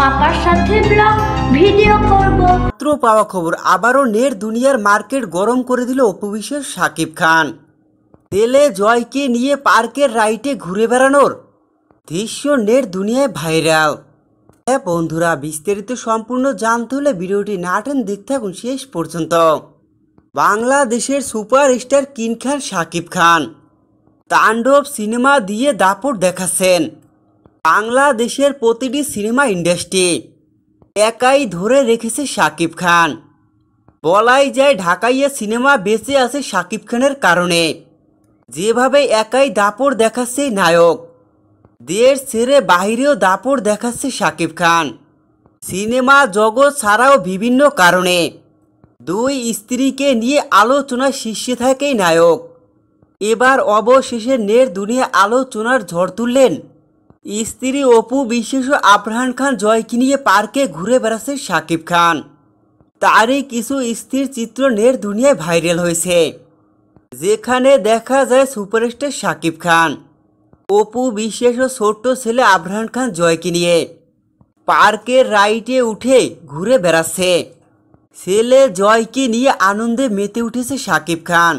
পাপার সাথে blog video করব। মাত্র পাওয়া খবর, আবারও নেট দুনিয়ার মার্কেট গরম করে দিল অপু বিশ্বাস শাকিব খান। তেলে জয়কে নিয়ে পার্কের রাইটে ঘুরে বেড়ানোর দৃশ্য নেট দুনিয়ায় ভাইরাল। হ্যাঁ বন্ধুরা, বিস্তারিত সম্পূর্ণ জানতে হলে ভিডিওটি না টেনে দেখতে থাকুন শেষ পর্যন্ত। বাংলাদেশের সুপারস্টার কিং খান শাকিব খান তাণ্ডব সিনেমা দিয়ে দাপট দেখাচ্ছেন। বাংলাদেশের প্রতিটি সিনেমা ইন্ডাস্ট্রি একাই ধরে রেখেছে শাকিব খান। বলাই যায় ঢাকাইয়া সিনেমা বেঁচে আছে শাকিব খানের কারণে। যেভাবে একাই দাপট দেখাচ্ছে নায়ক, দেশ ছেড়ে বাহিরেও দাপট দেখাচ্ছে শাকিব খান। সিনেমা জগৎ ছাড়াও বিভিন্ন কারণে দুই স্ত্রীকে নিয়ে আলোচনায় শীর্ষে থাকে নায়ক। এবার অবশেষে নেট দুনিয়া আলোচনার ঝড় তুললেন স্ত্রী অপু বিশ্বাস ও আফরান খান জয়কে নিয়ে পার্কে ঘুরে বেড়াচ্ছে শাকিব খান। তারই কিছু স্থির চিত্র নেট দুনিয়ায় ভাইরাল হয়েছে, যেখানে দেখা যায় সুপারস্টার শাকিব খান অপু বিশ্বাস ও ছোট্ট ছেলে আফরান খান জয়কে নিয়ে পার্কের রাইডে উঠে ঘুরে বেড়াচ্ছে। ছেলে জয়কে নিয়ে আনন্দে মেতে উঠেছে শাকিব খান।